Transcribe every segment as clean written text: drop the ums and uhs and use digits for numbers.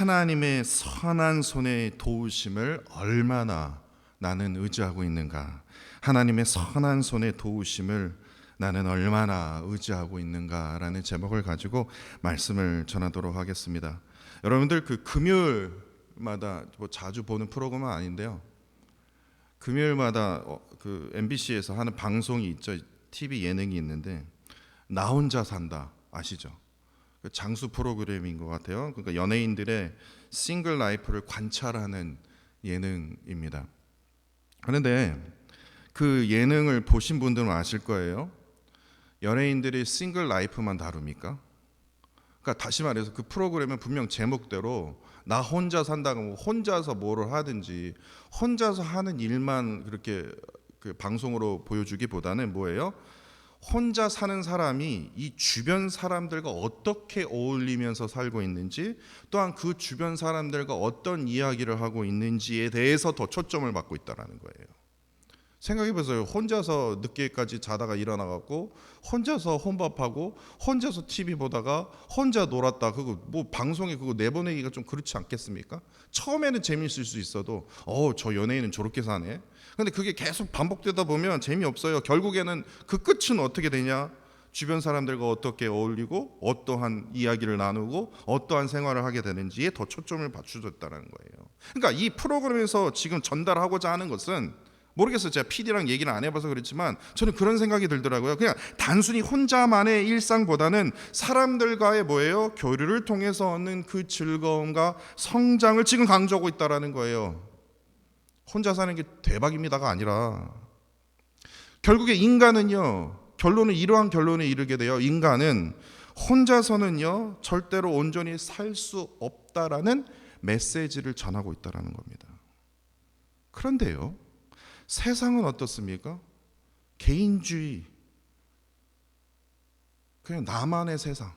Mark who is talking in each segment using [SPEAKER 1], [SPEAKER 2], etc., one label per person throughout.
[SPEAKER 1] 하나님의 선한 손의 도우심을 얼마나 나는 의지하고 있는가? 하나님의 선한 손의 도우심을 나는 얼마나 의지하고 있는가라는 제목을 가지고 말씀을 전하도록 하겠습니다. 여러분들 그 금요일마다 뭐 자주 보는 프로그램은 아닌데요. 금요일마다 그 MBC에서 하는 방송이 있죠. TV 예능이 있는데 나 혼자 산다 아시죠? 그 장수 프로그램인 것 같아요. 그러니까 연예인들의 싱글 라이프를 관찰하는 예능입니다. 그런데 그 예능을 보신 분들은 아실 거예요. 연예인들이 싱글 라이프만 다룹니까? 그러니까 다시 말해서 그 프로그램은 분명 제목대로 나 혼자 산다고 뭐 혼자서 뭐를 하든지 혼자서 하는 일만 그렇게 그 방송으로 보여주기보다는 뭐예요? 혼자 사는 사람이 이 주변 사람들과 어떻게 어울리면서 살고 있는지, 또한 그 주변 사람들과 어떤 이야기를 하고 있는지에 대해서 더 초점을 받고 있다는 거예요. 생각해보세요. 혼자서 늦게까지 자다가 일어나갖고 혼자서 혼밥하고 혼자서 TV 보다가 혼자 놀았다. 그거 뭐 방송에 그거 내보내기가 좀 그렇지 않겠습니까? 처음에는 재미있을 수 있어도 저 연예인은 저렇게 사네. 근데 그게 계속 반복되다 보면 재미없어요. 결국에는 그 끝은 어떻게 되냐? 주변 사람들과 어떻게 어울리고 어떠한 이야기를 나누고 어떠한 생활을 하게 되는지에 더 초점을 맞춰줬다는 거예요. 그러니까 이 프로그램에서 지금 전달하고자 하는 것은, 모르겠어요. 제가 PD랑 얘기를 안 해봐서 그렇지만 저는 그런 생각이 들더라고요. 그냥 단순히 혼자만의 일상보다는 사람들과의 뭐예요? 교류를 통해서 얻는 그 즐거움과 성장을 지금 강조하고 있다는 거예요. 혼자 사는 게 대박입니다가 아니라, 결국에 인간은요, 결론은 이러한 결론에 이르게 돼요. 인간은 혼자서는요 절대로 온전히 살 수 없다라는 메시지를 전하고 있다는 겁니다. 그런데요, 세상은 어떻습니까? 개인주의, 그냥 나만의 세상,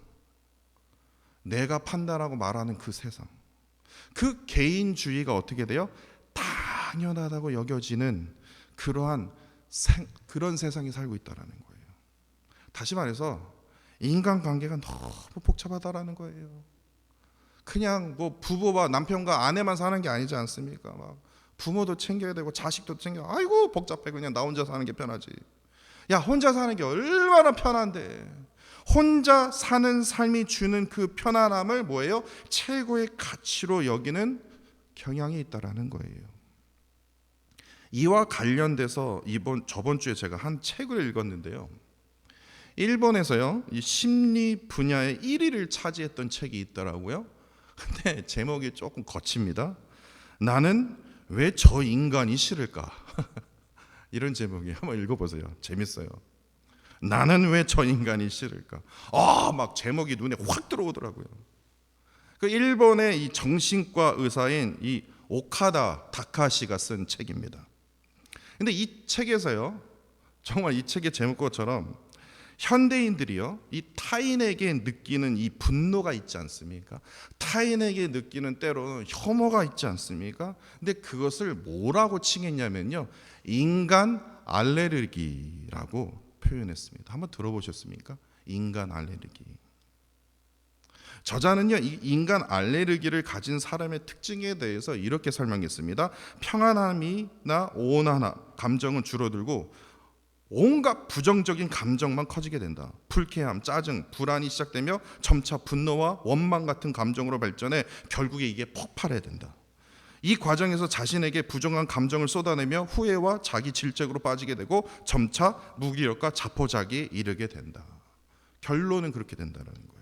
[SPEAKER 1] 내가 판단하고 말하는 그 세상, 그 개인주의가 어떻게 돼요? 당연하다고 여겨지는 그런 세상이 살고 있다는 거예요. 다시 말해서 인간관계가 너무 복잡하다라는 거예요. 그냥 뭐 부부와 남편과 아내만 사는 게 아니지 않습니까? 막 부모도 챙겨야 되고 자식도 챙겨. 아이고 복잡해. 그냥 나 혼자 사는 게 편하지. 야, 혼자 사는 게 얼마나 편한데. 혼자 사는 삶이 주는 그 편안함을 뭐예요? 최고의 가치로 여기는 경향이 있다라는 거예요. 이와 관련돼서 저번 주에 제가 한 책을 읽었는데요. 일본에서요, 이 심리 분야의 1위를 차지했던 책이 있더라고요. 근데 제목이 조금 거칩니다. 나는 왜 저 인간이 싫을까? 이런 제목이에요. 한번 읽어보세요. 재밌어요. 나는 왜 저 인간이 싫을까? 막 제목이 눈에 확 들어오더라고요. 그 일본의 이 정신과 의사인 이 오카다 다카시가 쓴 책입니다. 근데 이 책에서요, 정말 이 책의 제목처럼 현대인들이요, 이 타인에게 느끼는 이 분노가 있지 않습니까? 타인에게 느끼는 때로는 혐오가 있지 않습니까? 근데 그것을 뭐라고 칭했냐면요, 인간 알레르기라고 표현했습니다. 한번 들어보셨습니까? 인간 알레르기. 저자는요, 이 인간 알레르기를 가진 사람의 특징에 대해서 이렇게 설명했습니다. 평안함이나 온화나 감정은 줄어들고 온갖 부정적인 감정만 커지게 된다. 불쾌함, 짜증, 불안이 시작되며 점차 분노와 원망 같은 감정으로 발전해 결국에 이게 폭발해야 된다. 이 과정에서 자신에게 부정한 감정을 쏟아내며 후회와 자기 질책으로 빠지게 되고 점차 무기력과 자포자기에 이르게 된다. 결론은 그렇게 된다는 거예요.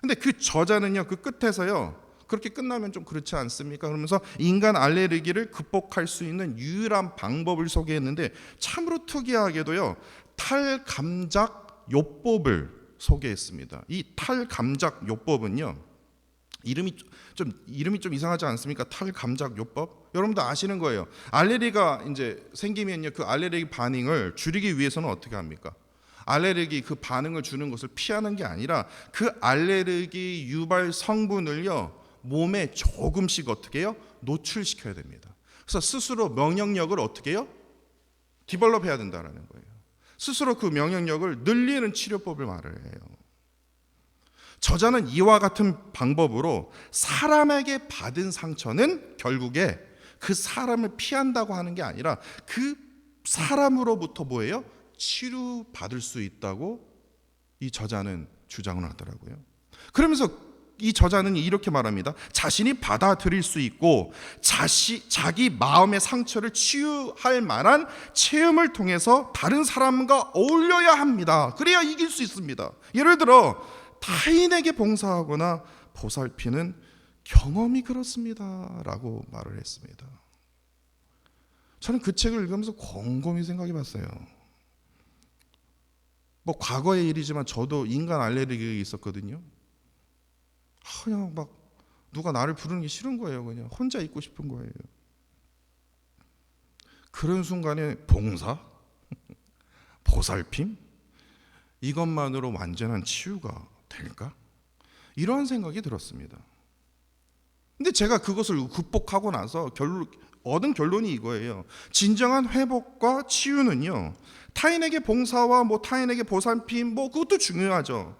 [SPEAKER 1] 근데 그 저자는요, 그 끝에서요, 그렇게 끝나면 좀 그렇지 않습니까? 그러면서 인간 알레르기를 극복할 수 있는 유일한 방법을 소개했는데, 참으로 특이하게도요, 탈감작 요법을 소개했습니다. 이 탈감작 요법은요, 이름이 좀 이상하지 않습니까? 탈감작 요법? 여러분도 아시는 거예요. 알레르기가 이제 생기면요, 그 알레르기 반응을 줄이기 위해서는 어떻게 합니까? 알레르기 그 반응을 주는 것을 피하는 게 아니라 그 알레르기 유발 성분을요, 몸에 조금씩 어떻게 해요? 노출시켜야 됩니다. 그래서 스스로 면역력을 어떻게 해요? 디벨롭 해야 된다는 거예요. 스스로 그 면역력을 늘리는 치료법을 말을 해요. 저자는 이와 같은 방법으로 사람에게 받은 상처는 결국에 그 사람을 피한다고 하는 게 아니라 그 사람으로부터 뭐예요? 치료받을 수 있다고 이 저자는 주장을 하더라고요. 그러면서 이 저자는 이렇게 말합니다. 자신이 받아들일 수 있고 자기 마음의 상처를 치유할 만한 체험을 통해서 다른 사람과 어울려야 합니다. 그래야 이길 수 있습니다. 예를 들어 타인에게 봉사하거나 보살피는 경험이 그렇습니다 라고 말을 했습니다. 저는 그 책을 읽으면서 곰곰이 생각해 봤어요. 뭐 과거의 일이지만 저도 인간 알레르기가 있었거든요. 그냥 막 누가 나를 부르는 게 싫은 거예요. 그냥 혼자 있고 싶은 거예요. 그런 순간에 봉사, 보살핌, 이것만으로 완전한 치유가 될까? 이런 생각이 들었습니다. 근데 제가 그것을 극복하고 나서 얻은 결론이 이거예요. 진정한 회복과 치유는요, 타인에게 봉사와 타인에게 보살핌 그것도 중요하죠.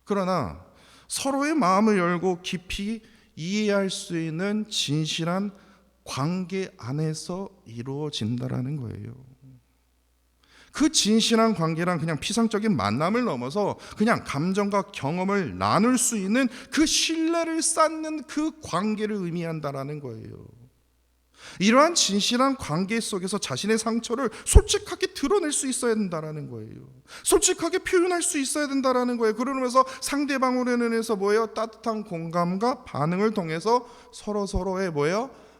[SPEAKER 1] 그러나 서로의 마음을 열고 깊이 이해할 수 있는 진실한 관계 안에서 이루어진다라는 거예요. 그 진실한 관계란 그냥 피상적인 만남을 넘어서 그냥 감정과 경험을 나눌 수 있는 그 신뢰를 쌓는 그 관계를 의미한다라는 거예요. 이러한 진실한 관계 속에서 자신의 상처를 솔직하게 드러낼 수 있어야 된다라는 거예요. 솔직하게 표현할 수 있어야 된다라는 거예요. 그러면서 상대방으로 인해서 따뜻한 공감과 반응을 통해서 서로의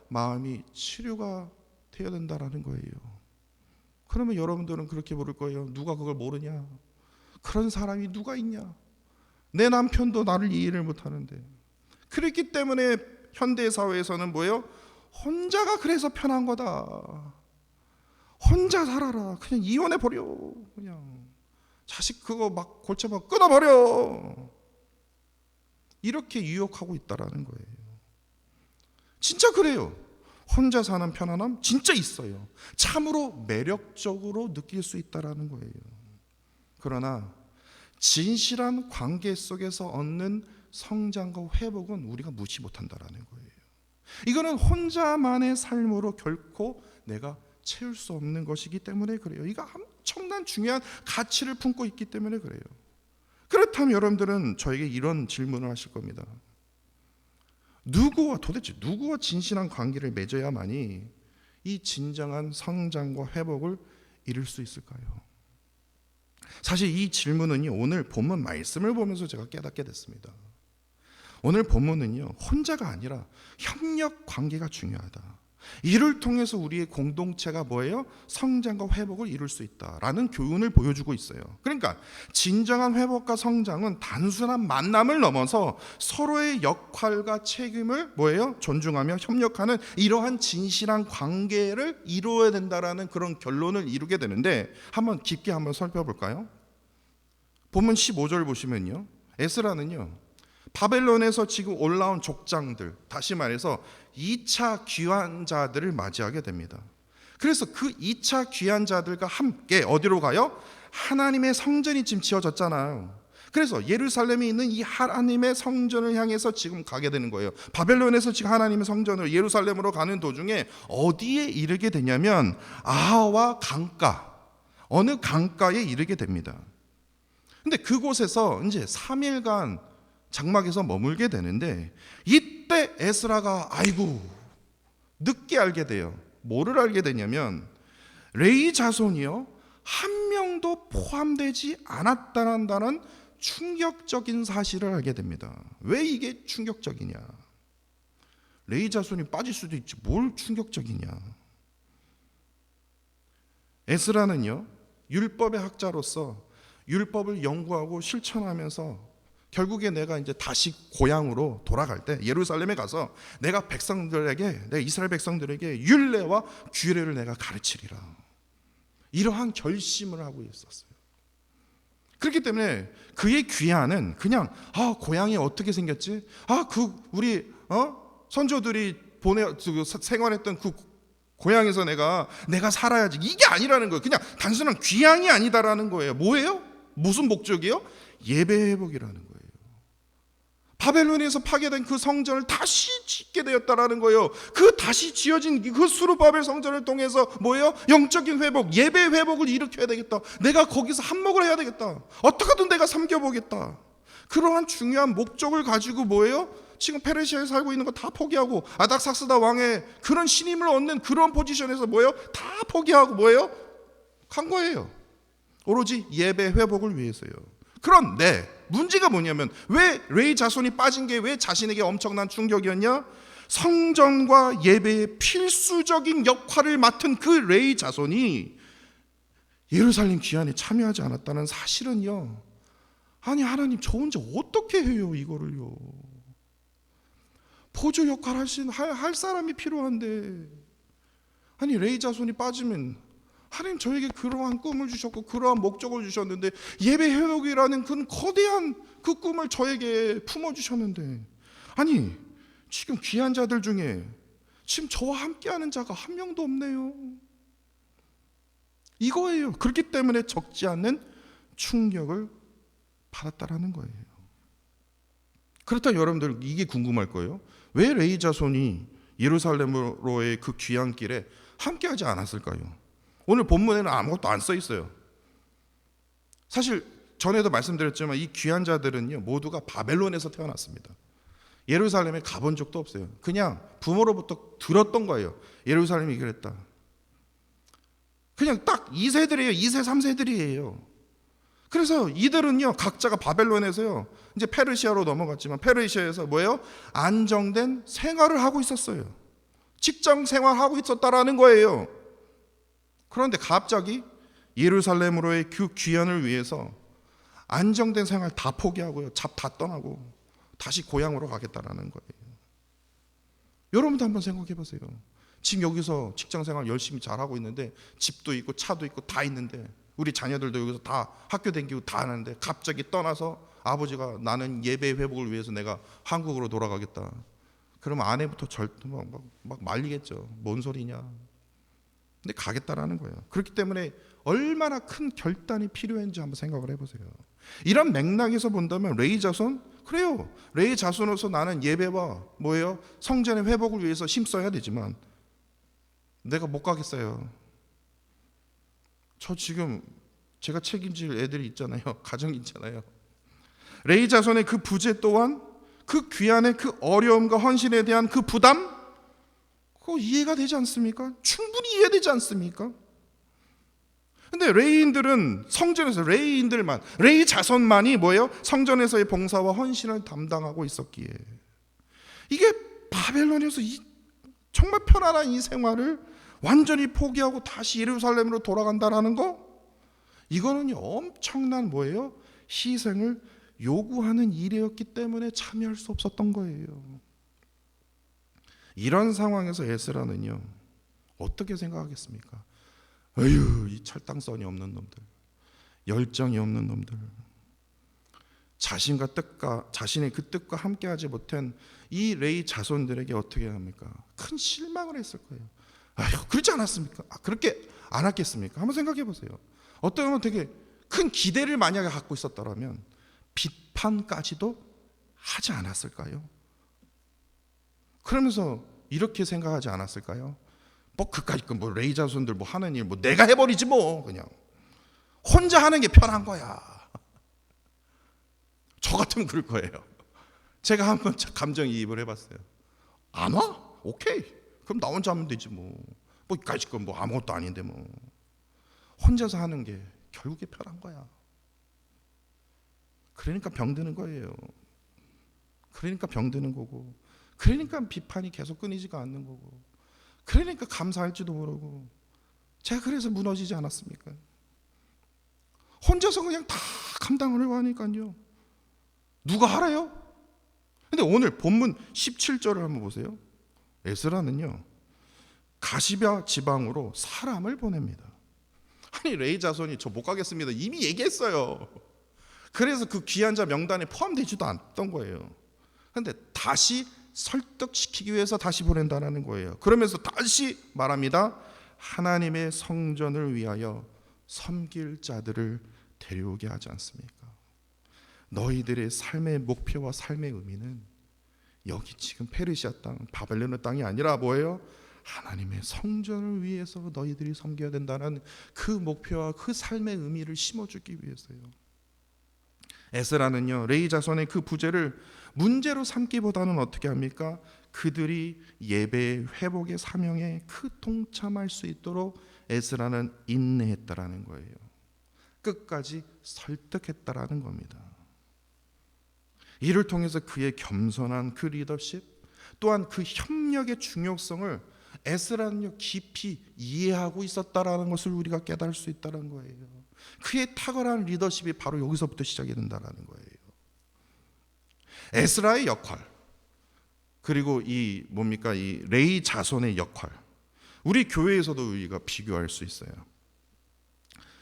[SPEAKER 1] 마음이 치료가 되어야 된다라는 거예요. 그러면 여러분들은 그렇게 물을 거예요. 누가 그걸 모르냐? 그런 사람이 누가 있냐? 내 남편도 나를 이해를 못하는데. 그렇기 때문에 현대 사회에서는 혼자가 그래서 편한 거다. 혼자 살아라. 그냥 이혼해 버려. 그냥 자식 그거 막 골치 막 끊어 버려. 이렇게 유혹하고 있다라는 거예요. 진짜 그래요. 혼자 사는 편안함 진짜 있어요. 참으로 매력적으로 느낄 수 있다라는 거예요. 그러나 진실한 관계 속에서 얻는 성장과 회복은 우리가 무시 못한다라는 거예요. 이거는 혼자만의 삶으로 결코 내가 채울 수 없는 것이기 때문에 그래요. 이거 엄청난 중요한 가치를 품고 있기 때문에 그래요. 그렇다면 여러분들은 저에게 이런 질문을 하실 겁니다. 도대체 누구와 진실한 관계를 맺어야만이 이 진정한 성장과 회복을 이룰 수 있을까요? 사실 이 질문은요, 오늘 본문 말씀을 보면서 제가 깨닫게 됐습니다. 오늘 본문은요, 혼자가 아니라 협력 관계가 중요하다. 이를 통해서 우리의 공동체가 성장과 회복을 이룰 수 있다라는 교훈을 보여주고 있어요. 그러니까 진정한 회복과 성장은 단순한 만남을 넘어서 서로의 역할과 책임을 존중하며 협력하는 이러한 진실한 관계를 이루어야 된다라는 그런 결론을 이루게 되는데, 한번 깊게 한번 살펴볼까요? 본문 15절 보시면요, 에스라는요, 바벨론에서 지금 올라온 족장들, 다시 말해서 2차 귀환자들을 맞이하게 됩니다. 그래서 그 2차 귀환자들과 함께 어디로 가요? 하나님의 성전이 지금 지어졌잖아요. 그래서 예루살렘에 있는 이 하나님의 성전을 향해서 지금 가게 되는 거예요. 바벨론에서 지금 하나님의 성전으로 예루살렘으로 가는 도중에 어디에 이르게 되냐면 아하와 강가, 어느 강가에 이르게 됩니다. 근데 그곳에서 이제 3일간 장막에서 머물게 되는데, 이때 에스라가 늦게 알게 돼요. 뭐를 알게 되냐면 레위 자손이요, 한 명도 포함되지 않았다는 충격적인 사실을 알게 됩니다. 왜 이게 충격적이냐? 레위 자손이 빠질 수도 있지 뭘 충격적이냐? 에스라는요, 율법의 학자로서 율법을 연구하고 실천하면서 결국에 내가 이제 다시 고향으로 돌아갈 때 예루살렘에 가서 내가 이스라엘 백성들에게 율례와 규례를 내가 가르치리라, 이러한 결심을 하고 있었어요. 그렇기 때문에 그의 귀환은 그냥 고향이 어떻게 생겼지? 우리 선조들이 생활했던 그 고향에서 내가 살아야지, 이게 아니라는 거예요. 그냥 단순한 귀향이 아니다라는 거예요. 뭐예요? 무슨 목적이요? 예배 회복이라는 거예요. 바벨론에서 파괴된 그 성전을 다시 짓게 되었다라는 거예요. 그 다시 지어진 그 수르바벨 성전을 통해서 뭐예요? 영적인 회복, 예배 회복을 일으켜야 되겠다. 내가 거기서 한몫을 해야 되겠다. 어떻게든 내가 섬겨보겠다. 그러한 중요한 목적을 가지고 뭐예요? 지금 페르시아에 살고 있는 거 다 포기하고 아닥사스다 왕의 그런 신임을 얻는 그런 포지션에서 뭐예요? 다 포기하고 뭐예요? 간 거예요. 오로지 예배 회복을 위해서요. 그런데 문제가 뭐냐면 왜 레위 자손이 빠진 게 왜 자신에게 엄청난 충격이었냐? 성전과 예배의 필수적인 역할을 맡은 그 레위 자손이 예루살렘 귀환에 참여하지 않았다는 사실은요, 아니 하나님 저 혼자 어떻게 해요 이거를요? 보조 역할 할 사람이 필요한데, 아니 레위 자손이 빠지면 하나님 저에게 그러한 꿈을 주셨고 그러한 목적을 주셨는데, 예배 회복이라는 그 거대한 그 꿈을 저에게 품어주셨는데, 아니 지금 귀한 자들 중에 지금 저와 함께하는 자가 한 명도 없네요. 이거예요. 그렇기 때문에 적지 않는 충격을 받았다라는 거예요. 그렇다면 여러분들 이게 궁금할 거예요. 왜 레위 자손이 예루살렘으로의 그 귀한 길에 함께하지 않았을까요? 오늘 본문에는 아무것도 안 써 있어요. 사실 전에도 말씀드렸지만 이 귀한 자들은요 모두가 바벨론에서 태어났습니다. 예루살렘에 가본 적도 없어요. 그냥 부모로부터 들었던 거예요. 예루살렘이 그랬다. 그냥 딱 2세들이에요. 2세 3세들이에요. 그래서 이들은요 각자가 바벨론에서요 이제 페르시아로 넘어갔지만 페르시아에서 뭐예요? 안정된 생활을 하고 있었어요. 직장 생활하고 있었다라는 거예요. 그런데 갑자기 예루살렘으로의 그 귀환을 위해서 안정된 생활 다 포기하고요, 잡 다 떠나고 다시 고향으로 가겠다라는 거예요. 여러분도 한번 생각해 보세요. 지금 여기서 직장 생활 열심히 잘하고 있는데, 집도 있고 차도 있고 다 있는데, 우리 자녀들도 여기서 다 학교 다니고 다 하는데 갑자기 떠나서 아버지가 나는 예배 회복을 위해서 내가 한국으로 돌아가겠다. 그러면 아내부터 막 말리겠죠. 뭔 소리냐. 근데 가겠다라는 거예요. 그렇기 때문에 얼마나 큰 결단이 필요했는지 한번 생각을 해보세요. 이런 맥락에서 본다면 레위 자손, 그래요. 레위 자손으로서 나는 예배와 뭐예요? 성전의 회복을 위해서 힘써야 되지만 내가 못 가겠어요. 저 지금 제가 책임질 애들이 있잖아요. 가정이 있잖아요. 레위 자손의 그 부재 또한 그 귀한의 그 어려움과 헌신에 대한 그 부담, 그거 이해가 되지 않습니까? 충분히 이해되지 않습니까? 근데 레위인들은 성전에서 레위 자손만이 뭐예요? 성전에서의 봉사와 헌신을 담당하고 있었기에, 이게 바벨론에서 정말 편안한 이 생활을 완전히 포기하고 다시 예루살렘으로 돌아간다라는 거, 이거는 엄청난 뭐예요? 희생을 요구하는 일이었기 때문에 참여할 수 없었던 거예요. 이런 상황에서 에스라는요 어떻게 생각하겠습니까? 어휴, 이 철당성이 없는 놈들, 열정이 없는 놈들, 자신의 그 뜻과 함께하지 못한 이 레위 자손들에게 어떻게 합니까? 큰 실망을 했을 거예요. 아휴, 그렇지 않았습니까? 그렇게 안 했겠습니까? 한번 생각해 보세요. 어떤 건 되게 큰 기대를 만약에 갖고 있었더라면 비판까지도 하지 않았을까요? 그러면서 이렇게 생각하지 않았을까요? 뭐 그까짓 뭐 레위 자손들 뭐 하는 일 뭐 내가 해버리지 뭐, 그냥 혼자 하는 게 편한 거야. 저 같으면 그럴 거예요. 제가 한번 감정이입을 해봤어요. 안 와? 오케이. 그럼 나 혼자 하면 되지 뭐. 뭐 이까짓 건 뭐 아무것도 아닌데 뭐. 혼자서 하는 게 결국에 편한 거야. 그러니까 병드는 거예요. 그러니까 병드는 거고, 그러니까 비판이 계속 끊이지가 않는 거고, 그러니까 감사할지도 모르고. 제가 그래서 무너지지 않았습니까? 혼자서 그냥 다 감당하려고 하니까요. 누가 하래요? 근데 오늘 본문 17절을 한번 보세요. 에스라는요 가시랴 지방으로 사람을 보냅니다. 아니 레위 자손이 저 못 가겠습니다 이미 얘기했어요. 그래서 그 귀한 자 명단에 포함되지도 않던 거예요. 그런데 다시 설득시키기 위해서 다시 보낸다는 거예요. 그러면서 다시 말합니다. 하나님의 성전을 위하여 섬길 자들을 데려오게 하지 않습니까? 너희들의 삶의 목표와 삶의 의미는 여기 지금 페르시아 땅, 바벨론의 땅이 아니라 뭐예요? 하나님의 성전을 위해서 너희들이 섬겨야 된다는 그 목표와 그 삶의 의미를 심어주기 위해서요. 에스라는요, 레위 자손의 그 부재를 문제로 삼기보다는 어떻게 합니까? 그들이 예배 회복의 사명에 그 동참할 수 있도록 에스라는 인내했다라는 거예요. 끝까지 설득했다라는 겁니다. 이를 통해서 그의 겸손한 그 리더십, 또한 그 협력의 중요성을 에스라는요 깊이 이해하고 있었다라는 것을 우리가 깨달을 수 있다는 거예요. 그의 탁월한 리더십이 바로 여기서부터 시작이 된다라는 거예요. 에스라의 역할, 그리고 이 레위 자손의 역할, 우리 교회에서도 우리가 비교할 수 있어요.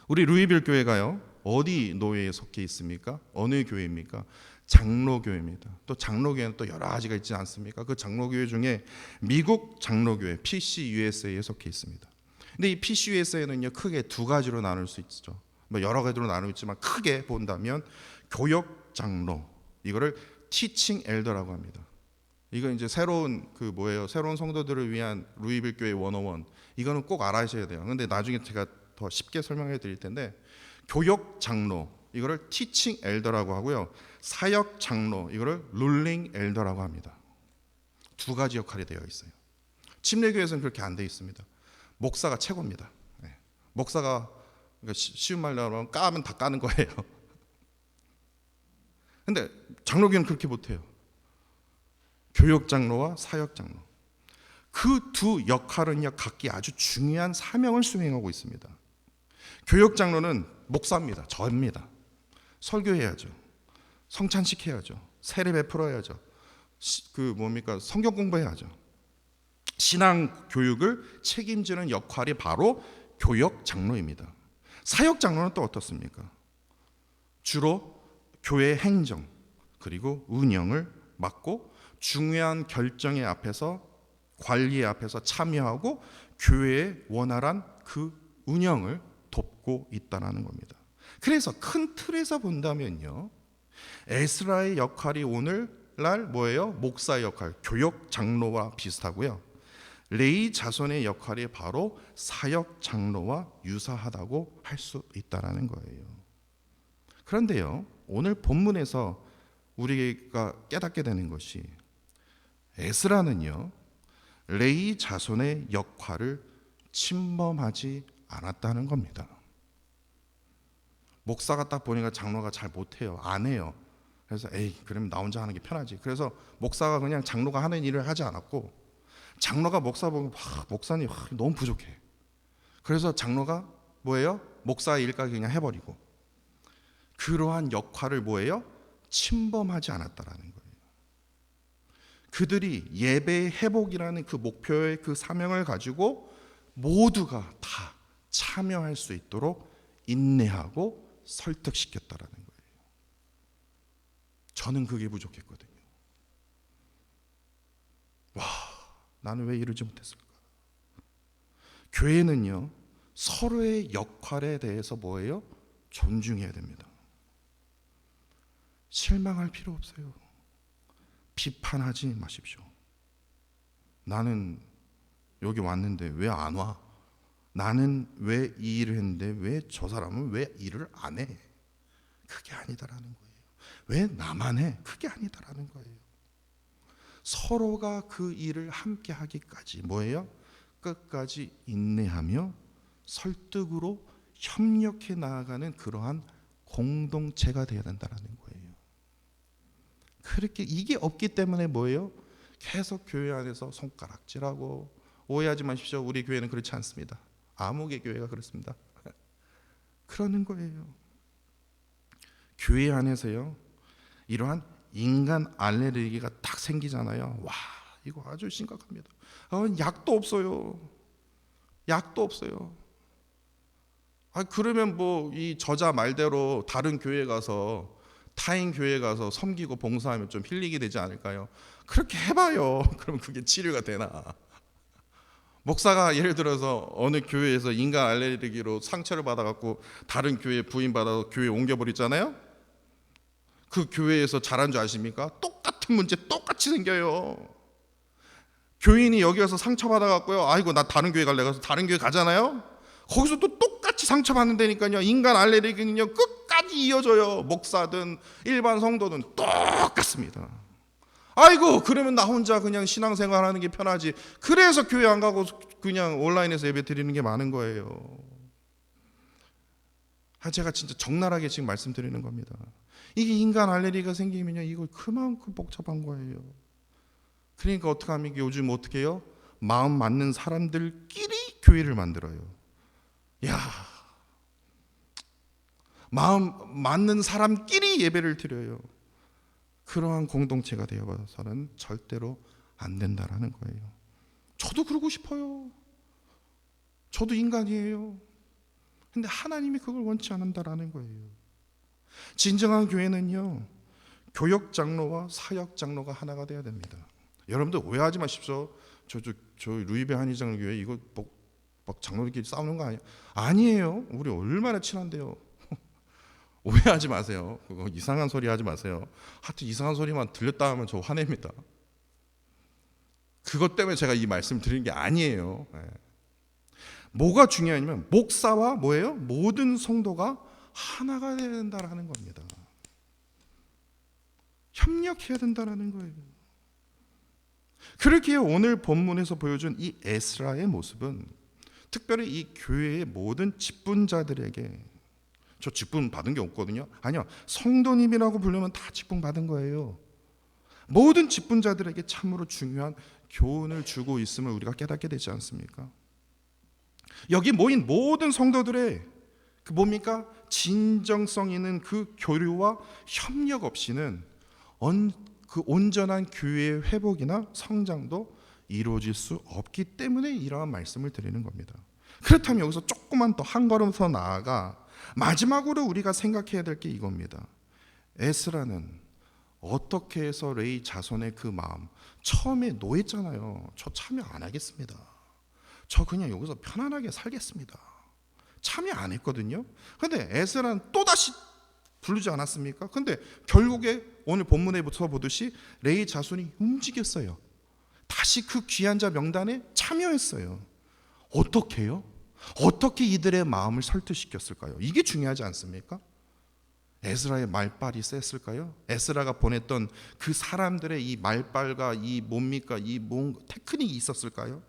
[SPEAKER 1] 우리 루이빌 교회가요, 어디 노예에 속해 있습니까? 어느 교회입니까? 장로교회입니다. 또 장로교회는 또 여러 가지가 있지 않습니까? 그 장로교회 중에 미국 장로교회 PCUSA에 속해 있습니다. 근데 이 PCUSA는요 크게 두 가지로 나눌 수 있죠. 여러 가지로 나누지만 크게 본다면 교역 장로, 이거를 티칭 엘더라고 합니다. 이거 이제 새로운 새로운 성도들을 위한 루이빌 교회 101, 이거는 꼭 알아셔야 돼요. 근데 나중에 제가 더 쉽게 설명해 드릴 텐데, 교역 장로, 이거를 티칭 엘더라고 하고요. 사역 장로, 이거를 룰링 엘더라고 합니다. 두 가지 역할이 되어 있어요. 침례교회에서는 그렇게 안 되어 있습니다. 목사가 최고입니다. 목사가, 그러니까 쉬운 말로 하면 까면 다 까는 거예요. 근데 장로교회는 그렇게 못해요. 교역 장로와 사역 장로, 그 두 역할은요 각기 아주 중요한 사명을 수행하고 있습니다. 교역 장로는 목사입니다. 저입니다. 설교해야죠. 성찬식해야죠. 세례 베풀어야죠. 성경 공부해야죠. 신앙 교육을 책임지는 역할이 바로 교역 장로입니다. 사역 장로는 또 어떻습니까? 주로 교회 행정 그리고 운영을 맡고 중요한 결정의 앞에서, 관리의 앞에서 참여하고 교회의 원활한 그 운영을 돕고 있다는 겁니다. 그래서 큰 틀에서 본다면요, 에스라의 역할이 오늘날 뭐예요? 목사의 역할, 교역 장로와 비슷하고요. 레위 자손의 역할이 바로 사역 장로와 유사하다고 할 수 있다는 거예요. 그런데요, 오늘 본문에서 우리가 깨닫게 되는 것이, 에스라는요 레위 자손의 역할을 침범하지 않았다는 겁니다. 목사가 딱 보니까 장로가 잘 못해요, 안 해요. 그래서 그러면 나 혼자 하는 게 편하지. 그래서 목사가 그냥 장로가 하는 일을 하지 않았고, 장로가 목사 보고 목사님 너무 부족해. 그래서 장로가 뭐예요? 목사의 일까지 그냥 해버리고, 그러한 역할을 뭐예요? 침범하지 않았다라는 거예요. 그들이 예배의 회복이라는 그 목표의 그 사명을 가지고 모두가 다 참여할 수 있도록 인내하고 설득시켰다라는 거예요. 저는 그게 부족했거든요. 나는 왜 이러지 못했을까? 교회는요 서로의 역할에 대해서 뭐예요? 존중해야 됩니다. 실망할 필요 없어요. 비판하지 마십시오. 나는 여기 왔는데 왜 안 와? 나는 왜 이 일을 했는데 왜 저 사람은 왜 일을 안 해? 그게 아니다라는 거예요. 왜 나만 해? 그게 아니다라는 거예요. 서로가 그 일을 함께 하기까지 뭐예요? 끝까지 인내하며 설득으로 협력해 나아가는 그러한 공동체가 되어야 된다는 거예요. 그렇게 이게 없기 때문에 뭐예요? 계속 교회 안에서 손가락질하고, 오해하지 마십시오. 우리 교회는 그렇지 않습니다. 아무개 교회가 그렇습니다. 그러는 거예요. 교회 안에서요 이러한 인간 알레르기가 딱 생기잖아요. 이거 아주 심각합니다. 약도 없어요. 약도 없어요. 그러면 이 저자 말대로 다른 교회 가서, 타인 교회 가서 섬기고 봉사하면 좀 힐링이 되지 않을까요? 그렇게 해봐요. 그럼 그게 치료가 되나? 목사가 예를 들어서 어느 교회에서 인간 알레르기로 상처를 받아갖고 다른 교회에 부임받아서 교회 옮겨버리잖아요. 그 교회에서 자란 줄 아십니까? 똑같은 문제 똑같이 생겨요. 교인이 여기 와서 상처받아갖고요, 아이고 나 다른 교회 갈래. 가서 다른 교회 가잖아요. 거기서 또 똑같이 상처받는다니까요. 인간 알레르기는요 끝까지 이어져요. 목사든 일반 성도든 똑같습니다. 아이고 그러면 나 혼자 그냥 신앙생활하는 게 편하지. 그래서 교회 안 가고 그냥 온라인에서 예배 드리는 게 많은 거예요. 제가 진짜 적나라하게 지금 말씀드리는 겁니다. 이게 인간 알레르기가 생기면요 이거 그만큼 복잡한 거예요. 그러니까 어떻게 하면 요즘 어떻게 해요? 마음 맞는 사람들끼리 교회를 만들어요. 야, 마음 맞는 사람끼리 예배를 드려요. 그러한 공동체가 되어서는 절대로 안 된다라는 거예요. 저도 그러고 싶어요. 저도 인간이에요. 근데 하나님이 그걸 원치 않는다라는 거예요. 진정한 교회는요 교역 장로와 사역 장로가 하나가 돼야 됩니다. 여러분들 오해하지 마십시오. 저 루이베 한의장 교회 이거 막 장로들끼리 싸우는 거 아니에요. 우리 얼마나 친한데요. 오해하지 마세요. 그거 이상한 소리 하지 마세요. 하여튼 이상한 소리만 들렸다 하면 저 화냅니다. 그것 때문에 제가 이 말씀 드리는 게 아니에요. 뭐가 중요하냐면 목사와 뭐예요? 모든 성도가 하나가 되어야 된다라는 겁니다. 협력해야 된다라는 거예요. 그렇게 오늘 본문에서 보여준 이 에스라의 모습은 특별히 이 교회의 모든 직분자들에게, 저 직분 받은 게 없거든요. 아니요, 성도님이라고 부르면 다 직분 받은 거예요. 모든 직분자들에게 참으로 중요한 교훈을 주고 있음을 우리가 깨닫게 되지 않습니까? 여기 모인 모든 성도들의 그 뭡니까? 진정성 있는 그 교류와 협력 없이는 그 온전한 교회의 회복이나 성장도 이루어질 수 없기 때문에 이러한 말씀을 드리는 겁니다. 그렇다면 여기서 조금만 더 한 걸음 더 나아가 마지막으로 우리가 생각해야 될 게 이겁니다. 에스라는 어떻게 해서 레위 자손의 그 마음, 처음에 노했잖아요. 저 참여 안 하겠습니다. 저 그냥 여기서 편안하게 살겠습니다. 참여 안 했거든요. 근데 에스라는 또다시 부르지 않았습니까? 근데 결국에 오늘 본문에부터 보듯이 레위 자손이 움직였어요. 다시 그 귀한 자 명단에 참여했어요. 어떻게 해요? 어떻게 이들의 마음을 설득시켰을까요? 이게 중요하지 않습니까? 에스라의 말빨이 셌을까요? 에스라가 보냈던 그 사람들의 이 말빨과 이 뭡니까? 이 테크닉이 있었을까요?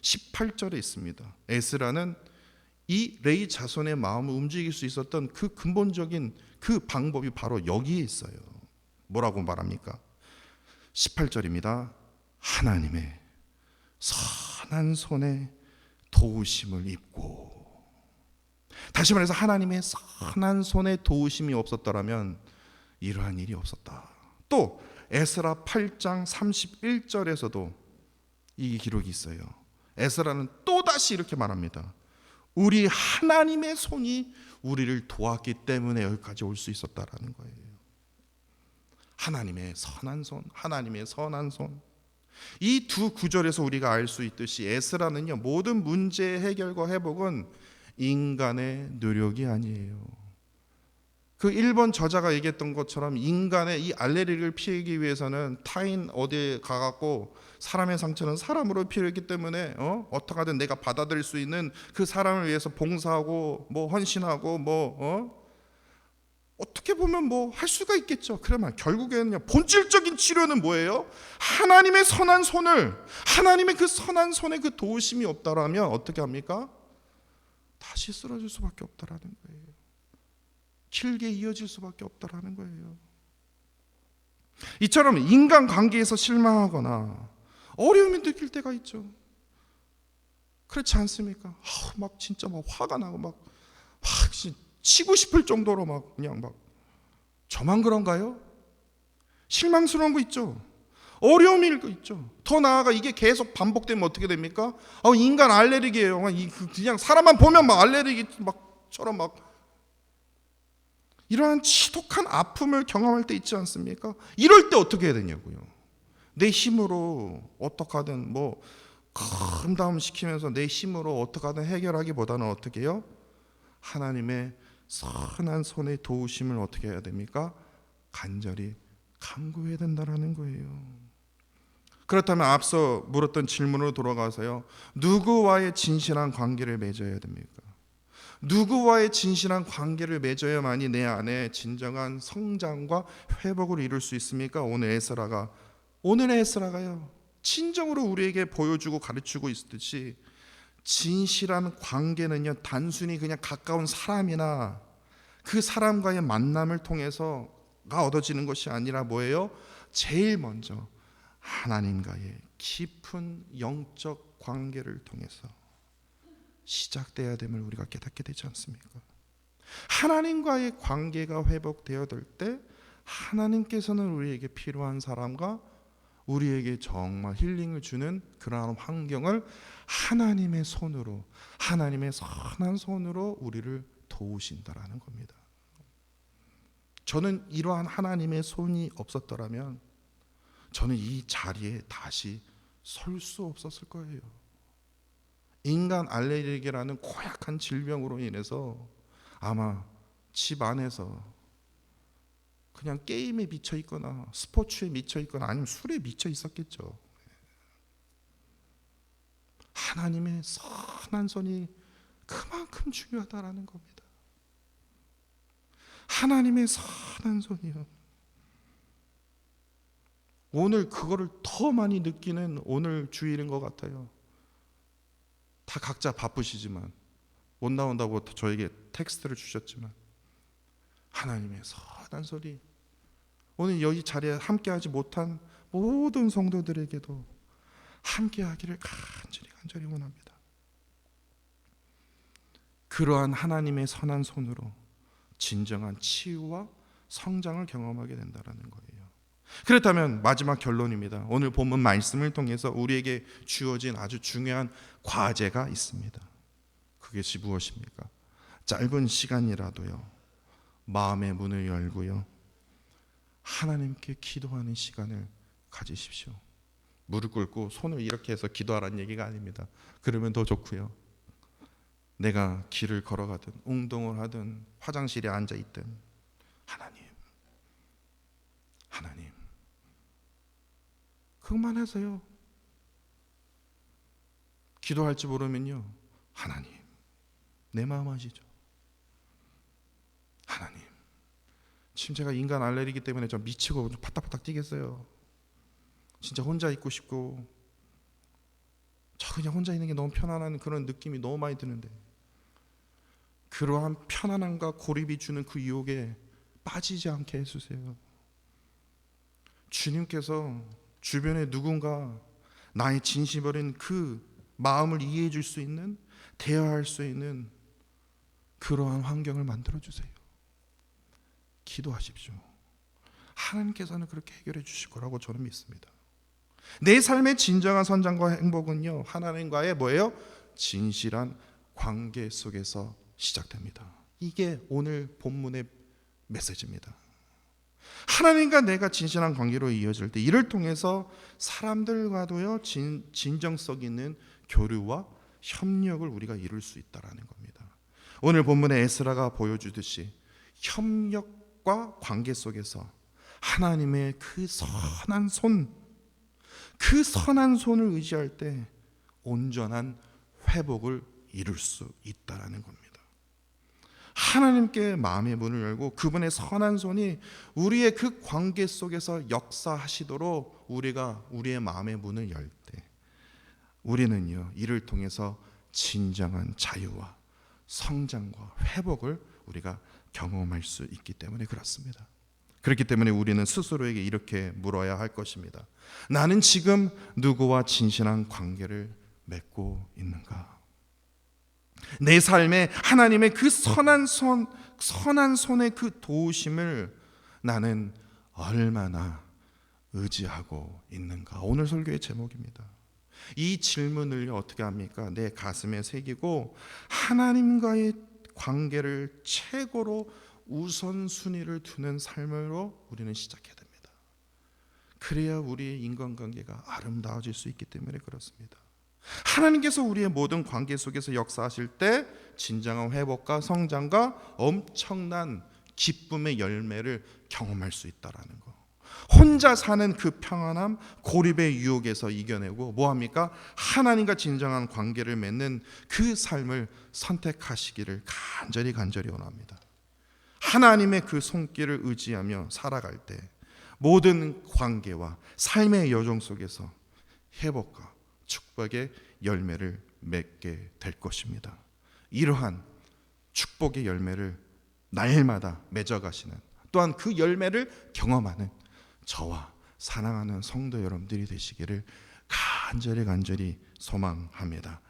[SPEAKER 1] 18절에 있습니다. 에스라는 이 레위 자손의 마음을 움직일 수 있었던 그 근본적인 그 방법이 바로 여기에 있어요. 뭐라고 말합니까? 18절입니다. 하나님의 선한 손에 도우심을 입고. 다시 말해서 하나님의 선한 손에 도우심이 없었더라면 이러한 일이 없었다. 또 에스라 8장 31절에서도 이 기록이 있어요. 에스라는 또다시 이렇게 말합니다. 우리 하나님의 손이 우리를 도왔기 때문에 여기까지 올 수 있었다라는 거예요. 하나님의 선한 손, 하나님의 선한 손. 이 두 구절에서 우리가 알 수 있듯이 에스라는요, 모든 문제 해결과 회복은 인간의 노력이 아니에요. 그 1번 저자가 얘기했던 것처럼 인간의 이 알레르기를 피하기 위해서는 타인 어디에 가갖고 사람의 상처는 사람으로 피했기 때문에 어떻게 하든 내가 받아들일 수 있는 그 사람을 위해서 봉사하고 뭐 헌신하고 어떻게 보면 뭐 할 수가 있겠죠. 그러면 결국에는요, 본질적인 치료는 뭐예요? 하나님의 선한 손을, 하나님의 그 선한 손에 그 도우심이 없다라면 어떻게 합니까? 다시 쓰러질 수밖에 없다라는 거예요. 길게 이어질 수밖에 없다라는 거예요. 이처럼 인간관계에서 실망하거나 어려움이 느낄 때가 있죠. 그렇지 않습니까? 막 진짜 막 화가 나고 막 치고 싶을 정도로 막 그냥 막 저만 그런가요? 실망스러운 거 있죠. 어려움일 거 있죠. 더 나아가 이게 계속 반복되면 어떻게 됩니까? 인간 알레르기예요. 그냥 사람만 보면 막 알레르기 막처럼 막 이러한 지독한 아픔을 경험할 때 있지 않습니까? 이럴 때 어떻게 해야 되냐고요. 내 힘으로 어떻게 하든 감다음 시키면서 내 힘으로 어떻게 하든 해결하기보다는 어떻게 해요? 하나님의 선한 손의 도우심을 어떻게 해야 됩니까? 간절히 간구해야 된다라는 거예요. 그렇다면 앞서 물었던 질문으로 돌아가서요, 누구와의 진실한 관계를 맺어야 됩니까? 누구와의 진실한 관계를 맺어야만이 내 안에 진정한 성장과 회복을 이룰 수 있습니까? 오늘의 에스라가요, 진정으로 우리에게 보여주고 가르치고 있듯이 진실한 관계는요, 단순히 그냥 가까운 사람이나 그 사람과의 만남을 통해서가 얻어지는 것이 아니라 뭐예요? 제일 먼저 하나님과의 깊은 영적 관계를 통해서 시작돼야 됨을 우리가 깨닫게 되지 않습니까? 하나님과의 관계가 회복되어질 때 하나님께서는 우리에게 필요한 사람과 우리에게 정말 힐링을 주는 그러한 환경을 하나님의 손으로, 하나님의 선한 손으로 우리를 도우신다라는 겁니다. 저는 이러한 하나님의 손이 없었더라면 저는 이 자리에 다시 설 수 없었을 거예요. 인간 알레르기라는 고약한 질병으로 인해서 아마 집 안에서 그냥 게임에 미쳐 있거나 스포츠에 미쳐 있거나 아니면 술에 미쳐 있었겠죠. 하나님의 선한 손이 그만큼 중요하다라는 겁니다. 하나님의 선한 손이요. 오늘 그거를 더 많이 느끼는 오늘 주일인 것 같아요. 다 각자 바쁘시지만 못 나온다고 저에게 텍스트를 주셨지만 하나님의 선한 소리, 오늘 여기 자리에 함께하지 못한 모든 성도들에게도 함께하기를 간절히 원합니다. 그러한 하나님의 선한 손으로 진정한 치유와 성장을 경험하게 된다는 거예요. 그렇다면 마지막 결론입니다. 오늘 본문 말씀을 통해서 우리에게 주어진 아주 중요한 과제가 있습니다. 그것이 무엇입니까? 짧은 시간이라도요, 마음의 문을 열고요, 하나님께 기도하는 시간을 가지십시오. 무릎 꿇고 손을 이렇게 해서 기도하라는 얘기가 아닙니다. 그러면 더 좋고요, 내가 길을 걸어가든 운동을 하든 화장실에 앉아 있든 하나님 그것만 하세요. 기도할 줄 모르면요, 하나님 내 마음 아시죠? 하나님, 지금 제가 인간 알레르기 때문에 좀 미치고 파닥파닥 뛰겠어요. 진짜 혼자 있고 싶고 저 그냥 혼자 있는 게 너무 편안한 그런 느낌이 너무 많이 드는데 그러한 편안함과 고립이 주는 그 유혹에 빠지지 않게 해주세요. 주님께서 주변에 누군가 나의 진심 어린 그 마음을 이해해 줄 수 있는, 대화할 수 있는 그러한 환경을 만들어 주세요. 기도하십시오. 하나님께서는 그렇게 해결해 주실 거라고 저는 믿습니다. 내 삶의 진정한 선장과 행복은요, 하나님과의 뭐예요? 진실한 관계 속에서 시작됩니다. 이게 오늘 본문의 메시지입니다. 하나님과 내가 진실한 관계로 이어질 때 이를 통해서 사람들과도요, 진정성 있는 교류와 협력을 우리가 이룰 수 있다라는 겁니다. 오늘 본문의 에스라가 보여주듯이 협력과 관계 속에서 하나님의 그 선한 손, 그 선한 손을 의지할 때 온전한 회복을 이룰 수 있다라는 겁니다. 하나님께 마음의 문을 열고 그분의 선한 손이 우리의 그 관계 속에서 역사하시도록 우리가 우리의 마음의 문을 열 때 우리는요, 이를 통해서 진정한 자유와 성장과 회복을 우리가 경험할 수 있기 때문에 그렇습니다. 그렇기 때문에 우리는 스스로에게 이렇게 물어야 할 것입니다. 나는 지금 누구와 진실한 관계를 맺고 있는가? 내 삶에 하나님의 그 선한 손의 그 도우심을 나는 얼마나 의지하고 있는가? 오늘 설교의 제목입니다. 이 질문을 어떻게 합니까? 내 가슴에 새기고 하나님과의 관계를 최고로 우선순위를 두는 삶으로 우리는 시작해야 됩니다. 그래야 우리의 인간관계가 아름다워질 수 있기 때문에 그렇습니다. 하나님께서 우리의 모든 관계 속에서 역사하실 때 진정한 회복과 성장과 엄청난 기쁨의 열매를 경험할 수 있다라는 거. 혼자 사는 그 평안함, 고립의 유혹에서 이겨내고 뭐합니까? 하나님과 진정한 관계를 맺는 그 삶을 선택하시기를 간절히 원합니다. 하나님의 그 손길을 의지하며 살아갈 때 모든 관계와 삶의 여정 속에서 회복과 축복의 열매를 맺게 될 것입니다. 이러한 축복의 열매를 날마다 맺어가시는, 또한 그 열매를 경험하는 저와 사랑하는 성도 여러분들이 되시기를 간절히 소망합니다.